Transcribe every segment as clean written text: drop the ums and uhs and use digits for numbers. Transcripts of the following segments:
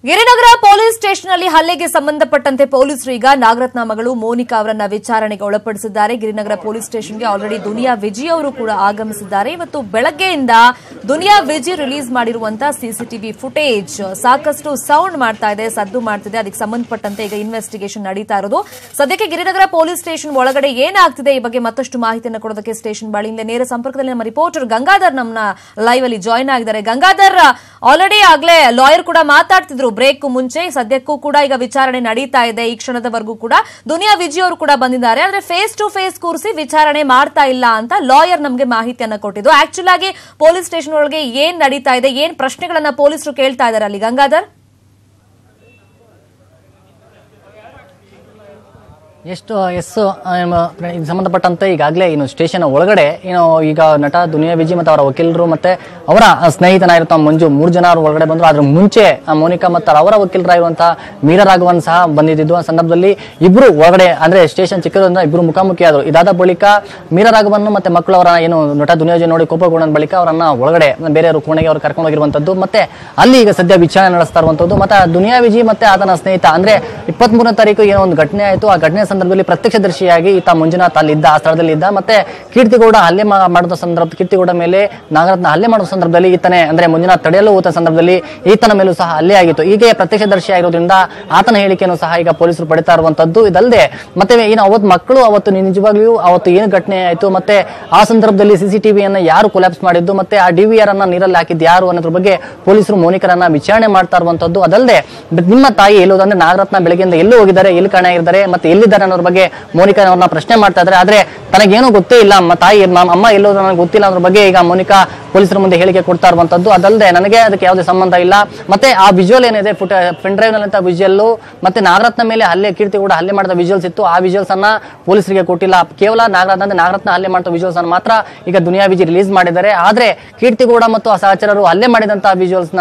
Girinagar police station ನಲ್ಲಿ ಹಲ್ಲೆಗೆ ಸಂಬಂಧಪಟ್ಟಂತೆ ಪೊಲೀಸರು ಈಗ ನಾಗರತ್ನ ಮಗಳು ಮೋನಿಕಾ ಅವರನ್ನ ವಿಚಾರಣೆಗೆ ಒಳಪಡಿಸಿದ್ದಾರೆ. ಗಿರಿನಗರ ಪೊಲೀಸ್ ಸ್ಟೇಷನ್ಗೆ ಆಲ್ರೆಡಿ ದುನಿಯಾ ವಿಜಿ ಅವರು ಕೂಡ ಆಗಮಿಸಿದ್ದಾರೆ. ಇವತ್ತು ಬೆಳಗ್ಗೆಯಿಂದ ದುನಿಯಾ ವಿಜಿ ರಿಲೀಸ್ ಮಾಡಿರುವಂತಹ ಸಿಸಿಟಿವಿ ಫುಟೇಜ್ ಸಾಕಷ್ಟು ಸೌಂಡ್ ಮಾಡ್ತಾ ಇದೆ, ಸದ್ದು ಮಾಡ್ತಿದೆ. ಅದಕ್ಕೆ ಸಂಬಂಧಪಟ್ಟಂತೆ ಈಗ ಇನ್ವೆಸ್ಟಿಗೇಷನ್ ನಡೀತಾ ಇರೋದು. ಸದ್ಯಕ್ಕೆ ಗಿರಿನಗರ ಪೊಲೀಸ್ ಸ್ಟೇಷನ್ ಒಳಗಡೆ ಏನಾಗ್ತಿದೆ ಈ ಬಗ್ಗೆ ಮತ್ತಷ್ಟು ಮಾಹಿತಿಯನ್ನು ಕೊಡೋದಕ್ಕೆ ಸ್ಟೇಷನ್ ಬಳಿಯಿಂದ ನೇರ ಸಂಪರ್ಕದಲ್ಲಿ ನಮ್ಮ ರಿಪೋರ್ಟರ್ ಗಂಗಾಧರ್ ನಮ್ಮನ್ನ ಲೈವ್ ಅಲ್ಲಿ ಜಾಯ್ನ್ ಆಗಿದ್ದಾರೆ. ಗಂಗಾಧರ್, ಆಲ್ರೆಡಿ ಆಗ್ಲೇ ಲಾಯರ್ ಕೂಡ ಮಾತಾಡ್ತಿದ್ರು ಬ್ರೇಕ್ ಮುಂಚೆ. ಸದ್ಯಕ್ಕೂ ಕೂಡ ಈಗ ವಿಚಾರಣೆ ನಡೀತಾ ಇದೆ. ಈ ಕ್ಷಣದವರೆಗೂ ಕೂಡ ದುನಿಯಾ ವಿಜಿ ಅವರು ಕೂಡ ಬಂದಿದ್ದಾರೆ. ಆದ್ರೆ ಫೇಸ್ ಟು ಫೇಸ್ ಕೂರಿಸಿ ವಿಚಾರಣೆ ಮಾಡ್ತಾ ಇಲ್ಲ ಅಂತ ಲಾಯರ್ ನಮಗೆ ಮಾಹಿತಿಯನ್ನ ಕೊಟ್ಟಿದ್ದು. ಆಕ್ಚುಲ್ ಆಗಿ ಪೊಲೀಸ್ ಸ್ಟೇಷನ್ ಒಳಗೆ ಏನ್ ನಡೀತಾ ಇದೆ, ಏನ್ ಪ್ರಶ್ನೆಗಳನ್ನ ಪೊಲೀಸರು ಕೇಳ್ತಾ ಇದ್ದಾರೆ ಅಲ್ಲಿ ಗಂಗಾಧರ್? ಸಂಬಂಧಪಟ್ಟಂತೆ ಈಗಾಗಲೇ ಇನ್ನು ಸ್ಟೇಷನ್ ಒಳಗಡೆ ಈಗ ನಟ ದುನಿಯಾ ವಿಜಿ ಮತ್ತು ಅವರ ವಕೀಲರು ಮತ್ತೆ ಅವರ ಸ್ನೇಹಿತನಾಗಿರುವಂತಹ ಮಂಜು 3 ಜನ ಒಳಗಡೆ ಬಂದ್ರು. ಅದ್ರ ಮುಂಚೆ ಮೋನಿಕಾ ಮತ್ತು ಅವರ ವಕೀಲರಾಗಿರುವಂತಹ ಮೀರಾ ರಾಘವನ್ ಸಹ ಬಂದಿದ್ದು. ಆ ಸಂದರ್ಭದಲ್ಲಿ ಇಬ್ರು ಒಳಗಡೆ ಅಂದ್ರೆ ಸ್ಟೇಷನ್ ಚಿಕ್ಕದ್ರಿಂದ ಇಬ್ರು ಮುಖಾಮುಖಿ ಆದ್ರು. ಇದಾದ ಬಳಿಕ ಮೀರಾ ರಾಘವನ್ ಮತ್ತೆ ಮಕ್ಕಳು ಅವರ ನಟ ದುನಿಯಾ ವಿಜಿ ನೋಡಿ ಕೋಪಗೊಂಡ ಬಳಿಕ ಅವರನ್ನ ಒಳಗಡೆ ಬೇರೆಯವರು ಕೋಣೆಗೆ ಅವರು ಕರ್ಕೊಂಡು ಹೋಗಿರುವಂತದ್ದು. ಮತ್ತೆ ಅಲ್ಲಿ ಈಗ ಸದ್ಯ ವಿಚಾರಣೆ ನಡೆಸ್ತಾ ಇರುವಂತದ್ದು. ಮತ್ತೆ ದುನಿಯಾ ವಿಜಿ ಮತ್ತೆ ಆತನ ಸ್ನೇಹಿತ ಅಂದ್ರೆ 23ನೇ ತಾರೀಕು ಏನೋ ಒಂದು ಘಟನೆ ಆಯ್ತು. ಆ ಘಟನೆ ಸಂದರ್ಭದಲ್ಲಿ ಪ್ರತ್ಯಕ್ಷದರ್ಶಿಯಾಗಿ ಈತ ಮಂಜುನಾಥ್ ಅಲ್ಲಿದ್ದ, ಆ ಸ್ಥಳದಲ್ಲಿ ಇದ್ದ. ಮತ್ತೆ ಕೀರ್ತಿಗೌಡ ಹಲ್ಲೆ ಮಾಡಿದ ಸಂದರ್ಭ ಕೀರ್ತಿಗೌಡ ಮೇಲೆ ನಾಗರತ್ನ ಹಲ್ಲೆ ಮಾಡುವ ಸಂದರ್ಭದಲ್ಲಿ ಈತನೇ ಅಂದ್ರೆ ಮಂಜುನಾಥ್ ತಡೆಯಲು ಹೋದ ಸಂದರ್ಭದಲ್ಲಿ ಈತನ ಮೇಲೂ ಸಹ ಹಲ್ಲೆ ಆಗಿತ್ತು. ಹೀಗೆ ಪ್ರತ್ಯಕ್ಷದರ್ಶಿ ಆಗಿರೋದ್ರಿಂದ ಆತನ ಹೇಳಿಕೆಯನ್ನು ಸಹ ಈಗ ಪೊಲೀಸರು ಪಡಿತಾ ಇರುವಂತದ್ದು. ಇದಲ್ಲದೆ ಮತ್ತೆ ಅವತ್ತು ಮಕ್ಕಳು ಅವತ್ತು ನಿಜವಾಗ್ಲೂ ಅವತ್ತು ಏನು ಘಟನೆ ಆಯ್ತು, ಮತ್ತೆ ಆ ಸಂದರ್ಭದಲ್ಲಿ ಸಿಸಿಟಿವಿಯನ್ನ ಯಾರು ಕೊಲ್ಯಾಪ್ಸ್ ಮಾಡಿದ್ದು, ಮತ್ತೆ ಆ ಡಿವಿಆರ್ ಅನ್ನ ನೀರಲ್ಲಿ ಹಾಕಿದ್ದು ಯಾರು ಅನ್ನೋದ್ರ ಬಗ್ಗೆ ಪೊಲೀಸರು ಮೋನಿಕರನ್ನ ವಿಚಾರಣೆ ಮಾಡ್ತಾ ಇರುವಂತದ್ದು. ಅದಲ್ಲದೆ ನಿಮ್ಮ ತಾಯಿ ಎಲ್ಲೋದಂದ್ರೆ ನಾಗರತ್ನ ಬೆಳಗ್ಗೆಯಿಂದ ಎಲ್ಲೂ ಹೋಗಿದ್ದಾರೆ, ಎಲ್ಲಿ ಕಾಣೆಯಾಗಿದ್ದಾರೆ, ಮತ್ತೆ ಎಲ್ಲಿದ್ದಾರೆ ಅನ್ನೋದ್ರ ಬಗ್ಗೆ ಮೋನಿಕಾ ಅವ್ರನ್ನ ಪ್ರಶ್ನೆ ಮಾಡ್ತಾ ಇದ್ದಾರೆ. ಆದ್ರೆ ತನಗೇನೋ ಗೊತ್ತೇ ಇಲ್ಲ, ತಾಯಿ ಅಮ್ಮ ಎಲ್ಲೋದು ನನಗೆ ಗೊತ್ತಿಲ್ಲ ಅನ್ನೋದ್ರ ಬಗ್ಗೆ ಈಗ ಮೋನಿಕಾ ಪೊಲೀಸರ ಮುಂದೆ ಹೇಳಿಕೆ ಕೊಡ್ತಾ ಇರುವಂತದ್ದು. ಅದಲ್ಲದೆ ನನಗೆ ಅದಕ್ಕೆ ಯಾವುದೇ ಸಂಬಂಧ ಇಲ್ಲ, ಮತ್ತೆ ಆ ವಿಜುವಲ್ ಏನಿದೆ ಪೆನ್ ಡ್ರೈವ್ ನಲ್ಲಿ ವಿಜುವಲ್ ಮತ್ತೆ ನಾಗರತ್ನ ಮೇಲೆ ಹಲ್ಲೆ ಕೀರ್ತಿಗೌಡ ಹಲ್ಲೆ ಮಾಡಿದ ವಿಜುವಲ್ಸ್ ಇತ್ತು. ಆ ವಿಜುವಲ್ಸ್ ಅನ್ನ ಪೊಲೀಸರಿಗೆ ಕೊಟ್ಟಿಲ್ಲ. ಕೇವಲ ನಾಗರತ್ನ ಹಲ್ಲೆ ಮಾಡಿದ ವಿಜುವಲ್ಸ್ ಅನ್ನು ಮಾತ್ರ ಈಗ ದುನಿಯಾ ವಿಜಿ ರಿಲೀಸ್ ಮಾಡಿದ್ದಾರೆ. ಆದ್ರೆ ಕೀರ್ತಿಗೌಡ ಮತ್ತು ಆ ಸಹಚರರು ಹಲ್ಲೆ ಮಾಡಿದಂತಹ ವಿಜುವಲ್ಸ್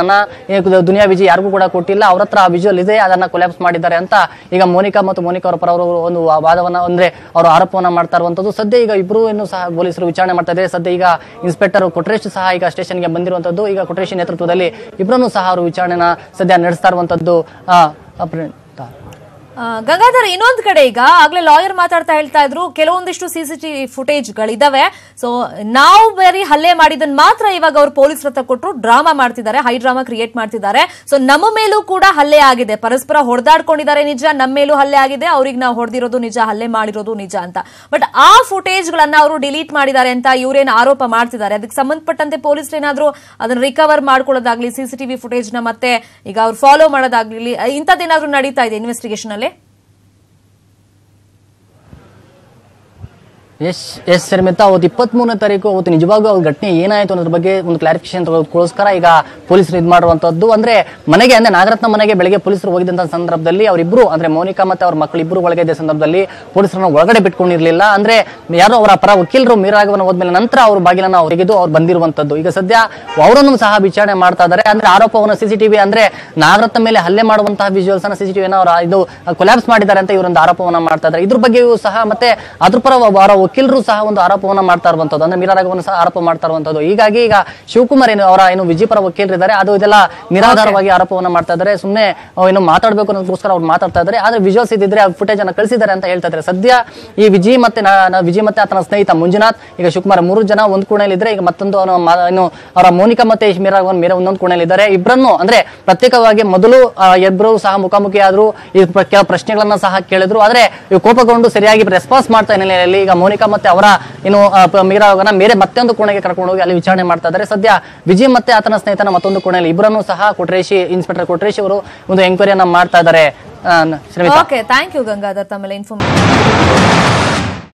ದುನಿಯಾ ವಿಜಿ ಯಾರಿಗೂ ಕೂಡ ಕೊಟ್ಟಿಲ್ಲ. ಅವ್ರ ಹತ್ರ ಆ ವಿಜುವಲ್ ಇದೆ, ಅದನ್ನ ಕೊಲ್ಯಾಪ್ಸ್ ಮಾಡಿದ್ದಾರೆ ಅಂತ ಈಗ ಮೋನಿಕಾ ಮತ್ತು ಮೋನಿಕಾ ಅವರ ಪರವರು ಒಂದು ವಾದವನ್ನ ಅಂದ್ರೆ ಅವರು ಆರೋಪವನ್ನ ಮಾಡ್ತಾ ಇರುವಂತದ್ದು. ಸದ್ಯ ಈಗ ಇಬ್ರು ಸಹ ಪೊಲೀಸರು ವಿಚಾರಣೆ ಮಾಡ್ತಾ ಇದ್ದಾರೆ. ಸದ್ಯ ಈಗ ಇನ್ಸ್ಪೆಕ್ಟರ್ ಕೊಟ್ರೇಶ್ ಸಹ ಈಗ ಸ್ಟೇಷನ್ಗೆ ಬಂದಿರುವಂತದ್ದು. ಈಗ ಕೊಟ್ರೇಶ್ ನೇತೃತ್ವದಲ್ಲಿ ಇಬ್ಬರನ್ನು ಸಹ ಅವರು ವಿಚಾರಣೆನ ಸದ್ಯ ನಡೆಸ್ತಾ ಇರುವಂತದ್ದು. ಗಂಗಾಧರ್, ಇನ್ನೊಂದು ಕಡೆ ಈಗ ಆಗ್ಲೇ ಲಾಯರ್ ಮಾತಾಡ್ತಾ ಹೇಳ್ತಾ ಇದ್ರು ಕೆಲವೊಂದಿಷ್ಟು ಸಿಸಿಟಿವಿ ಫುಟೇಜ್ ಗಳಿದಾವೆ. ಸೊ ನಾವು ಬರೀ ಹಲ್ಲೆ ಮಾಡಿದನ್ ಮಾತ್ರ ಇವಾಗ ಅವ್ರು ಪೊಲೀಸರ ಹತ್ರ ಕೊಟ್ಟರು ಡ್ರಾಮಾ ಮಾಡ್ತಿದ್ದಾರೆ, ಹೈ ಡ್ರಾಮಾ ಕ್ರಿಯೇಟ್ ಮಾಡ್ತಿದ್ದಾರೆ. ಸೊ ನಮ್ಮ ಮೇಲೂ ಕೂಡ ಹಲ್ಲೆ ಆಗಿದೆ, ಪರಸ್ಪರ ಹೊಡೆದಾಡ್ಕೊಂಡಿದ್ದಾರೆ ನಿಜ, ನಮ್ಮ ಮೇಲೂ ಹಲ್ಲೆ ಆಗಿದೆ, ಅವ್ರಿಗೆ ನಾವು ಹೊಡೆದಿರೋದು ನಿಜ, ಹಲ್ಲೆ ಮಾಡಿರೋದು ನಿಜ ಅಂತ. ಬಟ್ ಆ ಫುಟೇಜ್ ಗಳನ್ನ ಅವರು ಡಿಲೀಟ್ ಮಾಡಿದ್ದಾರೆ ಅಂತ ಇವರೇನು ಆರೋಪ ಮಾಡ್ತಿದ್ದಾರೆ. ಅದಕ್ಕೆ ಸಂಬಂಧಪಟ್ಟಂತೆ ಪೊಲೀಸ್ ಏನಾದ್ರು ಅದನ್ನ ರಿಕವರ್ ಮಾಡ್ಕೊಳ್ಳೋದಾಗ್ಲಿ, ಸಿಸಿಟಿವಿ ಫುಟೇಜ್ ನ ಮತ್ತೆ ಈಗ ಅವ್ರು ಫಾಲೋ ಮಾಡೋದಾಗ್ಲಿ, ಇಂಥದ್ದೇನಾದ್ರೂ ನಡೀತಾ ಇದೆ ಇನ್ವೆಸ್ಟಿಗೇಷನ್ ಅಲ್ಲಿ? ಎಸ್ ಶರ್ಮಿತಾ, ಅವತ್ತು 23ನೇ ತಾರೀಕು ಅವತ್ತು ನಿಜವಾಗ್ಲೂ ಅವ್ರ ಘಟನೆ ಏನಾಯ್ತು ಅನ್ನೋದ್ರ ಬಗ್ಗೆ ಒಂದು ಕ್ಲಾರಿಫಿಕೇಶನ್ ತಗೊಳ್ಳೋಸ್ಕರ ಈಗ ಪೊಲೀಸರು ಇದು ಮಾಡುವಂತದ್ದು. ಅಂದ್ರೆ ಮನೆಗೆ ಅಂದ್ರೆ ನಾಗರತ್ನ ಮನೆಗೆ ಬೆಳಗ್ಗೆ ಪೊಲೀಸರು ಹೋಗಿದ್ದಂತ ಸಂದರ್ಭದಲ್ಲಿ ಅವರಿಬ್ರು ಅಂದ್ರೆ ಮೋನಿಕಾ ಮತ್ತೆ ಅವ್ರ ಮಕ್ಕಳು ಇಬ್ರು ಒಳಗೆ ಇದ್ದ ಸಂದರ್ಭದಲ್ಲಿ ಪೊಲೀಸರನ್ನ ಒಳಗಡೆ ಬಿಟ್ಕೊಂಡಿರ್ಲಿಲ್ಲ. ಅಂದ್ರೆ ಯಾರೋ ಅವರ ಪರ ವಕೀಲರು ಮೀರಾ ರಾಘವನ್ ಹೋದ್ಮೇಲೆ ನಂತರ ಅವ್ರ ಬಾಗಿಲನ್ನ ತೆಗೆದು ಅವ್ರು ಬಂದಿರುವಂತದ್ದು. ಈಗ ಸದ್ಯ ಅವರನ್ನು ಸಹ ವಿಚಾರಣೆ ಮಾಡ್ತಾ ಇದ್ದಾರೆ. ಅಂದ್ರೆ ಆರೋಪವನ್ನು ಸಿಸಿಟಿವಿ ಅಂದ್ರೆ ನಾಗರತ್ನ ಮೇಲೆ ಹಲ್ಲೆ ಮಾಡುವಂತಹ ವಿಜುವಲ್ಸ್ ಅನ್ನ ಸಿಸಿಟಿವಿನ ಅವರ ಇದು ಕೊಲ್ಯಾಪ್ಸ್ ಮಾಡಿದ್ದಾರೆ ಅಂತ ಇವರೊಂದು ಆರೋಪವನ್ನ ಮಾಡ್ತಾ ಇದ್ದಾರೆ. ಇದ್ರ ಬಗ್ಗೆಯೂ ಸಹ ಮತ್ತೆ ಅದ್ರ ಪರ ವಕೀಲರು ಸಹ ಒಂದು ಆರೋಪವನ್ನ ಮಾಡ್ತಾ ಇರುವಂತದ್ದು, ಅಂದ್ರೆ ಮೀರಾ ರಾಘವನ್ ಸಹ ಆರೋಪ ಮಾಡ್ತಾ ಇರುವಂತದ್ದು. ಹೀಗಾಗಿ ಈಗ ಶಿವಕುಮಾರ್ ಅವರ ವಿಜಯಪುರ ವಕೀಲರಿದ್ದಾರೆ, ಅದು ಇದೆಲ್ಲ ನಿರಾಧಾರವಾಗಿ ಆರೋಪವನ್ನ ಮಾಡ್ತಾ ಇದ್ದಾರೆ. ಸುಮ್ಮನೆ ಮಾತಾಡ್ಬೇಕು ಅನ್ನೋದಕ್ಕೋಸ್ಕರ ಅವ್ರು ಮಾತಾಡ್ತಾ ಇದ್ದಾರೆ. ಆದ್ರೆ ವಿಜುವಲ್ಸ್ ಇದ್ದಿದ್ರೆ ಆ ಫುಟೇಜ್ ಅನ್ನ ಕಳಿಸಿದ್ದಾರೆ ಅಂತ ಹೇಳ್ತಾ ಇದ್ದಾರೆ. ಸದ್ಯ ಈ ವಿಜಯ್ ಮತ್ತೆ ಆತನ ಸ್ನೇಹಿತ ಮಂಜುನಾಥ್, ಈಗ ಶಿವಕುಮಾರ್ 3 ಜನ ಒಂದ್ ಕೋಣೆಯಲ್ಲಿ ಇದ್ರೆ, ಈಗ ಮತ್ತೊಂದು ಅವರ ಮೋನಿಕಾ ಮತ್ತೆ ಮೀರಾ ರಾಘವನ್ ಬೇರೆ ಒಂದೊಂದು ಕೋಣೆಯಲ್ಲಿ ಇದ್ದಾರೆ. ಇಬ್ಬರನ್ನು ಅಂದ್ರೆ ಪ್ರತ್ಯೇಕವಾಗಿ ಮೊದಲು ಇಬ್ಬರು ಸಹ ಮುಖಾಮುಖಿ ಆದ್ರು, ಕೆಲ ಪ್ರಶ್ನೆಗಳನ್ನ ಸಹ ಕೇಳಿದ್ರು. ಆದ್ರೆ ಕೋಪಗೊಂಡು ಸರಿಯಾಗಿ ರೆಸ್ಪಾನ್ಸ್ ಮಾಡ್ತಾ ಹಿನ್ನೆಲೆಯಲ್ಲಿ ಈಗ ಮೋನಿಕಾ ಮತ್ತೆ ಅವರ ಮೀರಾ ರಾಘವನ್ ಬೇರೆ ಮತ್ತೊಂದು ಕೋಣೆಗೆ ಕರ್ಕೊಂಡು ಹೋಗಿ ಅಲ್ಲಿ ವಿಚಾರಣೆ ಮಾಡ್ತಾ ಇದ್ದಾರೆ. ಸದ್ಯ ವಿಜಯ್ ಮತ್ತೆ ಆತನ ಸ್ನೇಹಿತನ ಮತ್ತೊಂದು ಕೋಣೆಯಲ್ಲಿ ಇಬ್ಬರನ್ನು ಸಹ ಇನ್ಸ್ಪೆಕ್ಟರ್ ಕೊಟ್ರೇಶ್ ಅವರು ಒಂದು ಎಂಕ್ವೈರಿಯನ್ನ ಮಾಡ್ತಾ ಇದ್ದಾರೆ. ಓಕೆ, ಥ್ಯಾಂಕ್ ಯು ಗಂಗಾಧರ್ ತಮ್ಮೆಲ್ಲ ಇನ್ಫಾರ್ಮೇಷನ್.